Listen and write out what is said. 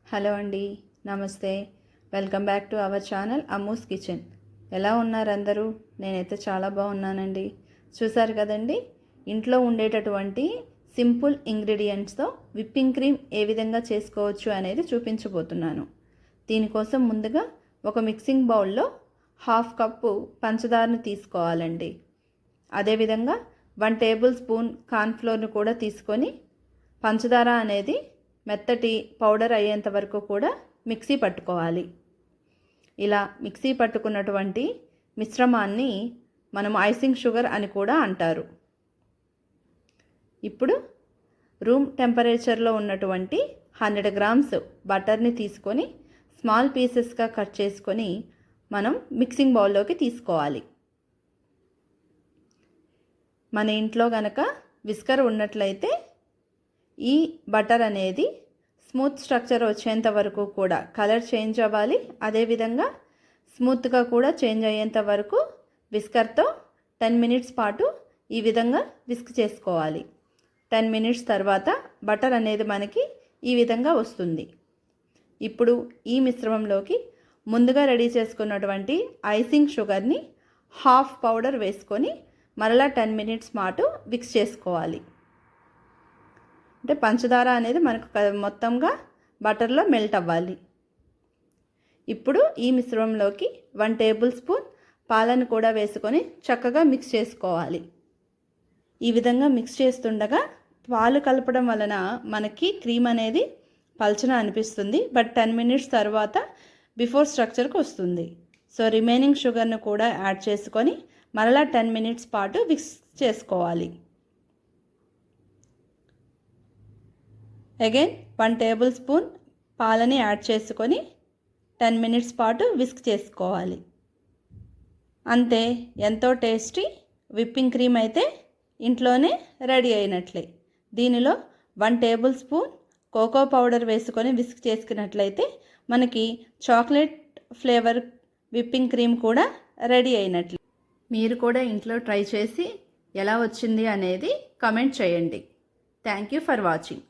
Hello అండి, నమస్తే. Welcome back to our channel Ammu's kitchen. ఎలా ఉన్నారు అందరూ? నేనైతే చాలా బాగున్నానండి. చూసారు కదండి, ఇంట్లో ఉండేటటువంటి సింపుల్ ఇంగ్రీడియంట్స్తో విప్పింగ్ క్రీమ్ ఏ విధంగా చేసుకోవచ్చు అనేది చూపించబోతున్నాను. దీనికోసం ముందుగా ఒక మిక్సింగ్ బౌల్లో 1/2 కప్పు పంచదారను తీసుకోవాలండి. అదేవిధంగా 1 టేబుల్ స్పూన్ కార్న్ఫ్లోర్ను కూడా తీసుకొని పంచదార అనేది మెత్తటి పౌడర్ అయ్యేంత వరకు కూడా మిక్సీ పట్టుకోవాలి. ఇలా మిక్సీ పట్టుకున్నటువంటి మిశ్రమాన్ని మనం ఐసింగ్ షుగర్ అని కూడా అంటారు. ఇప్పుడు రూమ్ టెంపరేచర్లో ఉన్నటువంటి 100 గ్రామ్స్ బటర్ని తీసుకొని స్మాల్ పీసెస్గా కట్ చేసుకొని మనం మిక్సింగ్ బౌల్లోకి తీసుకోవాలి. మన ఇంట్లో గనక విస్కర్ ఉన్నట్లయితే ఈ బటర్ అనేది స్మూత్ స్ట్రక్చర్ వచ్చేంత వరకు కూడా కలర్ చేంజ్ అవ్వాలి. అదేవిధంగా స్మూత్గా కూడా చేంజ్ అయ్యేంత వరకు విస్కర్తో 10 మినిట్స్ పాటు ఈ విధంగా విస్క్ చేసుకోవాలి. 10 మినిట్స్ తర్వాత బటర్ అనేది మనకి ఈ విధంగా వస్తుంది. ఇప్పుడు ఈ మిశ్రమంలోకి ముందుగా రెడీ చేసుకున్నటువంటి ఐసింగ్ షుగర్ని 1/2 పౌడర్ వేసుకొని మరలా 10 మినిట్స్ పాటు మిక్స్ చేసుకోవాలి. అంటే పంచదార అనేది మనకు మొత్తంగా బటర్లో మెల్ట్ అవ్వాలి. ఇప్పుడు ఈ మిశ్రమంలోకి 1 టేబుల్ స్పూన్ పాలను కూడా వేసుకొని చక్కగా మిక్స్ చేసుకోవాలి. ఈ విధంగా మిక్స్ చేస్తుండగా పాలు కలపడం వలన మనకి క్రీమ్ అనేది పల్చన అనిపిస్తుంది. బట్ 10 మినిట్స్ తర్వాత బిఫోర్ స్ట్రక్చర్కి వస్తుంది. సో రిమైనింగ్ షుగర్ను కూడా యాడ్ చేసుకొని మరలా 10 మినిట్స్ పాటు మిక్స్ చేసుకోవాలి. అగైన్ 1 టేబుల్ స్పూన్ పాలని యాడ్ చేసుకొని 10 మినిట్స్ పాటు విస్క్ చేసుకోవాలి. అంతే, ఎంతో టేస్టీ విప్పింగ్ క్రీమ్ అయితే ఇంట్లోనే రెడీ అయినట్లే. దీనిలో 1 టేబుల్ స్పూన్ కోకో పౌడర్ వేసుకొని విస్క్ చేసుకున్నట్లయితే మనకి చాక్లెట్ ఫ్లేవర్ విప్పింగ్ క్రీమ్ కూడా రెడీ అయినట్లే. మీరు కూడా ఇంట్లో ట్రై చేసి ఎలా వచ్చింది అనేది కామెంట్ చేయండి. Thank you for watching.